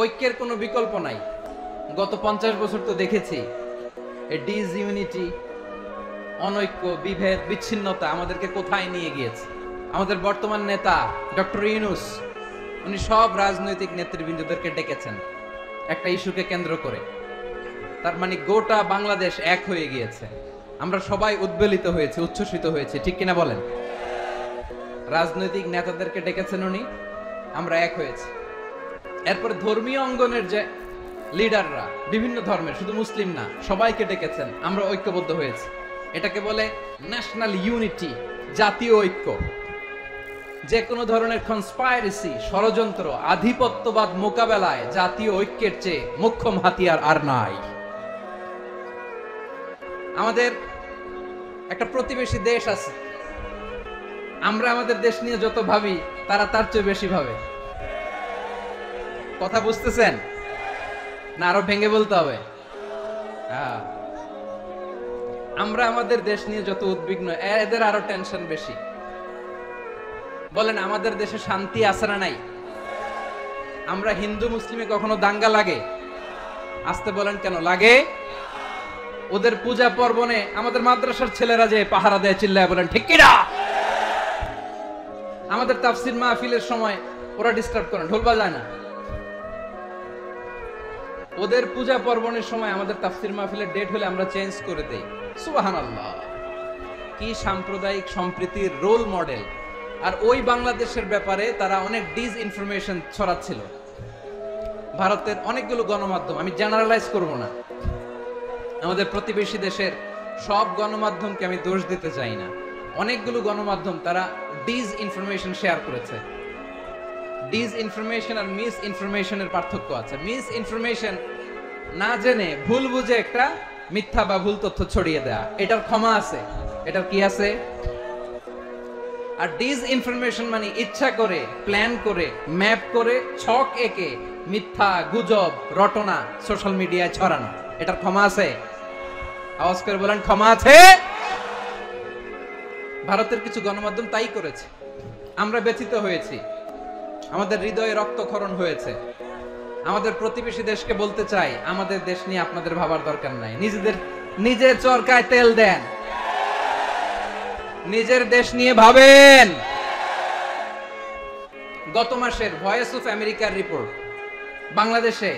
ঐক্যের কোনো বিকল্প নাই। গত 50 বছর তো দেখেছি এই ডিসইউনিটি, অনৈক্য, বিভেদ, বিচ্ছিন্নতা আমাদেরকে কোথায় নিয়ে গিয়েছে। আমাদের বর্তমান নেতা ডক্টর ইউনূস, উনি সব রাজনৈতিক নেতৃবৃন্দদেরকে ডেকেছেন একটা ইস্যুকে কেন্দ্র করে। তার মানে গোটা বাংলাদেশ এক হয়ে গিয়েছে। আমরা সবাই উদ্বেলিত হয়েছে, উচ্ছ্বসিত হয়েছে, ঠিক কিনা বলেন? রাজনৈতিক নেতাদেরকে ডেকেছেন উনি, আমরা এক হয়েছে। এরপরে ধর্মীয় অঙ্গনের যে লিডাররা, বিভিন্ন ধর্মের, শুধু মুসলিম না, সবাইকে ডেকেছেন, আমরা ঐক্যবদ্ধ হয়েছে। এটাকে বলে ন্যাশনাল ইউনিটি, জাতীয় ঐক্য। যে কোনো ধরনের কনস্পাইরেসি, ষড়যন্ত্র, আধিপত্যবাদ মোকাবেলায় জাতীয় ঐক্যের চেয়ে মোক্ষম হাতিয়ার আর নাই। আমাদের একটা প্রতিবেশী দেশ আছে, আমরা আমাদের দেশ নিয়ে যত ভাবি তারা তার চেয়ে বেশি ভাবে। কথা বুঝতেছেন না? আরো ভেঙে বলতে হবে। আমরা আমাদের দেশ নিয়ে যত উদ্বিগ্ন, এদের আরো টেনশন বেশি। বলেন, আমাদের দেশে শান্তি আছে না নাই? আমরা হিন্দু মুসলিমে কখনো দাঙ্গা লাগে? আসতে বলেন, কেন লাগে? ওদের পূজা পার্বণে আমাদের মাদ্রাসার ছেলেরা যে পাহারা দেয়, চিল্লায় বলেন ঠিক কিনা? আমাদের তাফসির মাহফিলের সময় ওরা ডিস্টার্ব করে, ঢোল বাজায় না। ওদের পূজা পার্বণের সময় আমাদের তাফসির মাহফিলের ডেট হলে আমরা চেঞ্জ করে দেই। সুবহানাল্লাহ, কি সাম্প্রদায়িক সম্প্রীতির রোল মডেল। আর ওই বাংলাদেশের ব্যাপারে তারা অনেক ডিসইনফরমেশন ছড়াচ্ছিল। ভারতের অনেকগুলো গণমাধ্যম, আমি জেনারেলাইজ করব না, আমাদের প্রতিবেশী দেশের সব গণমাধ্যমকে আমি দোষ দিতে চাই না। অনেকগুলো গণমাধ্যম তারা ডিসইনফরমেশন শেয়ার করেছে। ডিসইনফরমেশন আর মিস ইনফরমেশনের পার্থক্য আছে। মিস ইনফরমেশন না জেনে ভুল বুঝে একটা মিথ্যা বা ভুল তথ্য ছড়িয়ে দেয়া, এটার ক্ষমা আছে, এটার কি আছে? আর ডিসইনফরমেশন মানে ইচ্ছা করে, প্ল্যান করে, ম্যাপ করে, ছক এঁকে মিথ্যা, গুজব, রটনা সোশ্যাল মিডিয়ায় ছড়ানো, এটার ক্ষমা আছে? আওয়াজ করে বলেন, ক্ষমা আছে? ভারতের কিছু গণমাধ্যম তাই করেছে। আমরা ব্যথিত হয়েছি, আমাদের হৃদয়ে রক্তক্ষরণ হয়েছে। আমাদের প্রতিবেশী দেশকে বলতে চাই, আমাদের দেশ নিয়ে আপনাদের ভাবার দরকার নাই। নিজের চরকায় তেল দেন, নিজের দেশ নিয়ে ভাবেন। গত মাসের ভয়েস অফ আমেরিকার রিপোর্ট, বাংলাদেশে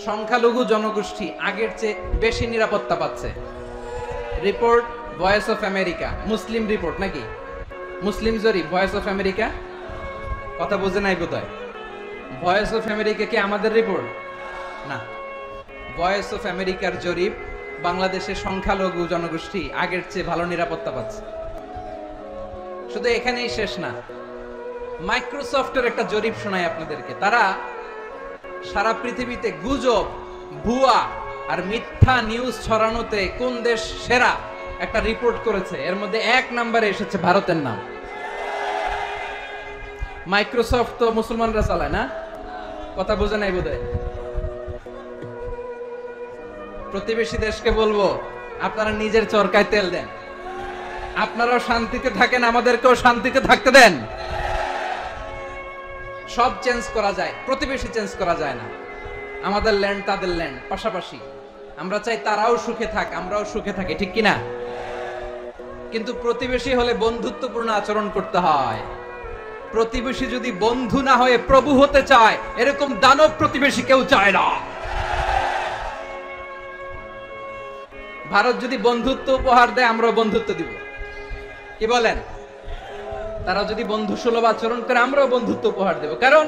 সংখ্যালঘু জনগোষ্ঠী আগের চেয়ে বেশি নিরাপত্তা পাচ্ছে। Report voice of America, Muslim report নাকি? মুসলিম জরিপ, ভয়েস অফ আমেরিকা। কথা বুঝে নাই বোধহয়। ভয়েস অফ আমেরিকা কি আমাদের রিপোর্ট? না, ভয়েস অফ আমেরিকার জরিপ, বাংলাদেশের সংখ্যালঘু জনগোষ্ঠী আগের চেয়ে ভালো নিরাপত্তা পাচ্ছে। শুধু এখানেই শেষ না, মাইক্রোসফটের একটা জরিপ শোনায় আপনাদেরকে। তারা সারা পৃথিবীতে গুজব, ভুয়া আর মিথ্যা নিউজ ছড়ানোতে কোন দেশ সেরা একটা রিপোর্ট করেছে। এর মধ্যে 1 নম্বরে এসেছে ভারতের নাম। মাইক্রোসফট তো মুসলমানরা চালায় না? কথা বোঝে নাই বোধহয়। প্রতিবেশী দেশকে বলবো, আপনারা নিজের চরকায় তেল দেন, আপনারাও শান্তিতে থাকেন, আমাদেরকেও শান্তিতে থাকতে দেন। সব চেঞ্জ করা যায়, প্রতিবেশী চেঞ্জ করা যায় না। আমাদের ল্যান্ড তাদের ল্যান্ড, পাশাপাশি। আমরা চাই তারাও সুখে থাক, আমরাও সুখে থাকি, ঠিক কিনা? কিন্তু প্রতিবেশী হলে বন্ধুত্বপূর্ণ আচরণ করতে হয়। প্রতিবেশী যদি বন্ধু না হয়ে প্রভু হতে চায়, এরকম দানব প্রতিবেশী কেউ চায় না। ভারত যদি বন্ধুত্ব উপহার দেয়, আমরাও বন্ধুত্ব দিব। কি বলেন? তারা যদি বন্ধু সুলভ আচরণ করে, আমরাও বন্ধুত্ব উপহার দেব। কারণ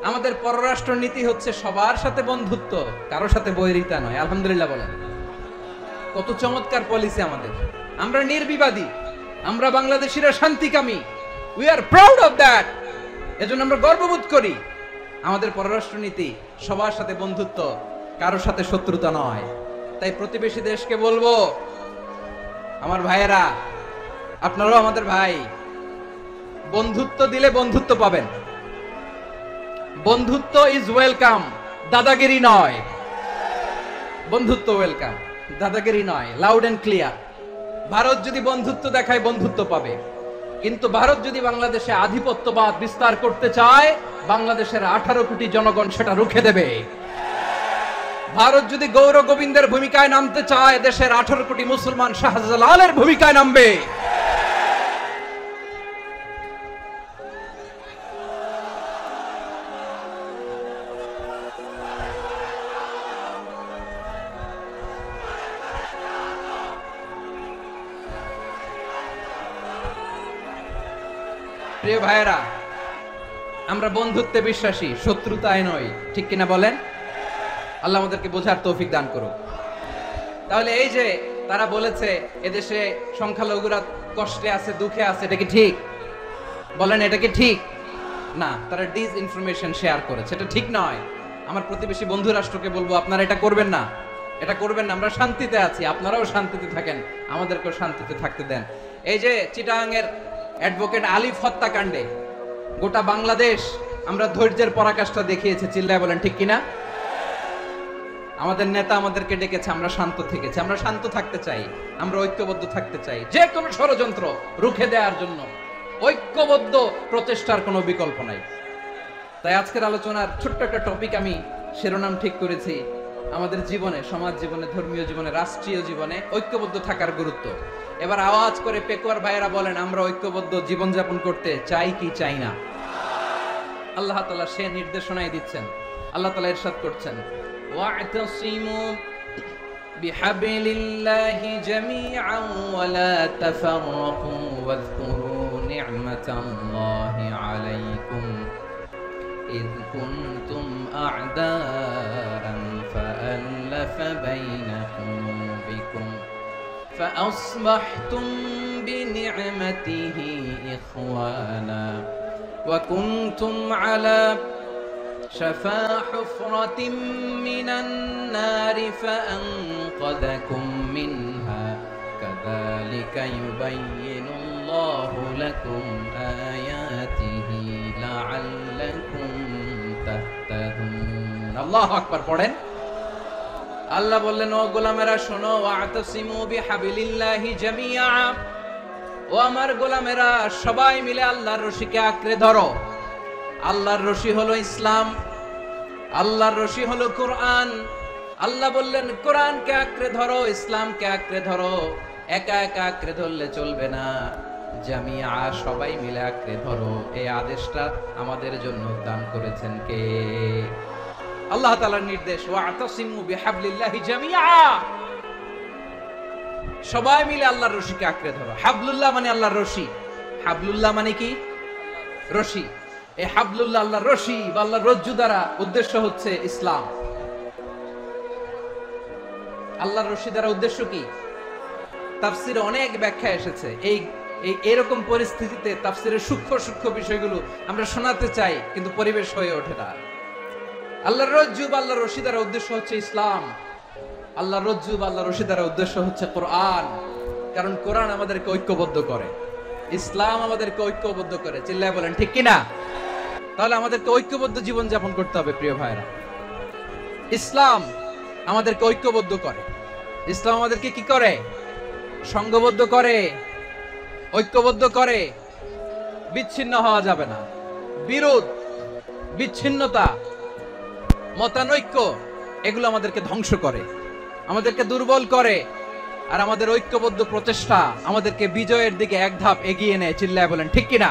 আমাদের পররাষ্ট্র নীতি হচ্ছে সবার সাথে বন্ধুত্ব, কারোর সাথে বৈরিতা নয়। আলহামদুলিল্লাহ বলেন, কত চমৎকার পলিসি আমাদের। আমরা নির্বিবাদী, আমরা বাংলাদেশিরা শান্তিকামী। We are proud of that. এজন্য আমরা গর্ববোধ করি। আমাদের পররাষ্ট্র নীতি সবার সাথে বন্ধুত্ব, কারোর সাথে শত্রুতা নয়। তাই প্রতিবেশী দেশকে বলবো, আমার ভাইয়েরা, আপনারাও আমাদের ভাই। বন্ধুত্ব দিলে বন্ধুত্ব পাবেন। বন্ধুত্ব ইজ ওয়েলকাম, দাদাগিরি নয়। বন্ধুত্ব ওয়েলকাম, দাদাগিরি নয়। Loud and clear. ভারত যদি বন্ধুত্ব দেখায়, বন্ধুত্ব পাবে। কিন্তু ভারত যদি বাংলাদেশে আধিপত্যবাদ বিস্তার করতে চায়, বাংলাদেশের 18 কোটি জনগণ সেটা রুখে দেবে। ভারত যদি গৌর গোবিন্দের ভূমিকায় নামতে চায়, দেশের 18 কোটি মুসলমান শাহজালালের ভূমিকায় নামবে। প্রিয় ভাইয়েরা, আমরা বন্ধুত্বে বিশ্বাসী, শত্রুতায় নয়, ঠিক কিনা বলেন? আল্লাহ আমাদেরকে বোঝার তৌফিক দান করুক। তাহলে এই যে তারা বলেছে এদেশে সংখ্যালঘুরা কষ্টে আছে, দুঃখে আছে, এটা কি ঠিক? বলেন, এটা কি ঠিক? না, তারা ডিসইনফরমেশন শেয়ার করেছে, এটা ঠিক নয়। আমার প্রতিবেশী বন্ধু রাষ্ট্রকে বলবো, আপনারা এটা করবেন না, এটা করবেন না। আমরা শান্তিতে আছি, আপনারাও শান্তিতে থাকেন, আমাদেরকেও শান্তিতে থাকতে দেন। এই যে চিটাগাংয়ের অ্যাডভোকেট আলিফ হত্যাকাণ্ডে গোটা বাংলাদেশ আমরা ধৈর্যের পরাকাষ্ঠা দেখিয়েছে, চিল্লায় বলেন ঠিক কিনা? আমাদের নেতা আমাদেরকে ডেকেছে, আমরা শান্ত থেকেছি। আমরা শান্ত থাকতে চাই, আমরা ঐক্যবদ্ধ থাকতে চাই, যে কোনো ষড়যন্ত্র রুখে দেওয়ার জন্য ঐক্যবদ্ধ প্রচেষ্টার কোনো বিকল্প নাই। তাই আজকের আলোচনার ছোট্ট একটা টপিক আমি শিরোনাম ঠিক করেছি, আমাদের জীবনে, সমাজ জীবনে, ধর্মীয় জীবনে, রাষ্ট্রীয় জীবনে ঐক্যবদ্ধ থাকার গুরুত্ব। এবার আওয়াজ করে পেকুয়ার ভাইয়েরা বলেন, আমরা ঐক্যবদ্ধ জীবনযাপন করতে চাই কি চাই না? আল্লাহ তাআলা সে নির্দেশনাই দিচ্ছেন। আল্লাহ তাআলা ইরশাদ করছেন, ওয়া'তাসিমু বিহাবলিল্লাহি জামিআন ওয়া লা তাফাররাকু ওয়াযকুরু নি'মাতাল্লাহি আলাইকুম إذ كنتم أعداء فألف بين قلوبكم فأصبحتم بنعمته إخوانا وكنتم على شفا حفرة من النار فأنقذكم منها كذلك يبين الله لكم آياته لعلكم تهتدون। আল্লাহু আকবার পড়েন। আল্লাহ বললেন, ও গোলামেরা শোনো, ওয়া'তাসিমু বিহাবলিল্লাহি জামিআ, ও আমার গোলামেরা সবাই মিলে আল্লাহর রশিকে আঁকড়ে ধরো। আল্লাহর রশি হলো ইসলাম, আল্লাহর রশি হলো কোরআন। আল্লাহ বললেন, কোরআনকে আঁকড়ে ধরো, ইসলামকে আঁকড়ে ধরো। একা একা আঁকড়ে ধরলে চলবে না, জামিআ সবাই মিলে আঁকড়ে ধরো। এই আদেশটা আমাদের জন্য দান করেছেন কে? আল্লাহ তাআলার নির্দেশ, ওয়া'তাসিমু বিহাবলিল্লাহি জামিআ, সবাই মিলে আল্লাহর রশিকে আঁকড়ে ধরো। হাবলুল্লাহ মানে আল্লাহর রশি। হাবলুল্লাহ মানে কি? রশি। এই হাবলুল্লাহ আল্লাহর রশি বা আল্লাহর রজ্জু দ্বারা উদ্দেশ্য হচ্ছে ইসলাম। আল্লাহর রশি দ্বারা উদ্দেশ্য কি? তাফসিরে অনেক ব্যাখ্যা এসেছে। এই এরকম পরিস্থিতিতে তাফসিরের সূক্ষ্ম সূক্ষ্ম বিষয়গুলো আমরা শোনাতে চাই, কিন্তু পরিবেশ হয়ে ওঠে না। আল্লাহর রজ্জু বা আল্লাহর রশি দ্বারা উদ্দেশ্য হচ্ছে ইসলাম। আল্লাহর রজ্জু বা আল্লাহর রশি দ্বারা উদ্দেশ্য হচ্ছে কোরআন, কারণ কোরআন আমাদেরকে ঐক্যবদ্ধ করে, ইসলাম আমাদেরকে ঐক্যবদ্ধ করে। চিল্লায় বলেন ঠিক কিনা? তাহলে আমাদেরকে ঐক্যবদ্ধ জীবন যাপন করতে হবে প্রিয় ভাইরা। ইসলাম আমাদেরকে ঐক্যবদ্ধ করে, ইসলাম আমাদেরকে কি করে? সংঘবদ্ধ করে, ঐক্যবদ্ধ করে। বিচ্ছিন্ন হওয়া যাবে না। বিরোধ, বিচ্ছিন্নতা, মতানৈক্য এগুলো আমাদেরকে ধ্বংস করে, আমাদেরকে দুর্বল করে। আর আমাদের ঐক্যবদ্ধ প্রচেষ্টা আমাদেরকে বিজয়ের দিকে এক ধাপ এগিয়ে নেয়। চিল্লায় বলেন ঠিক কিনা?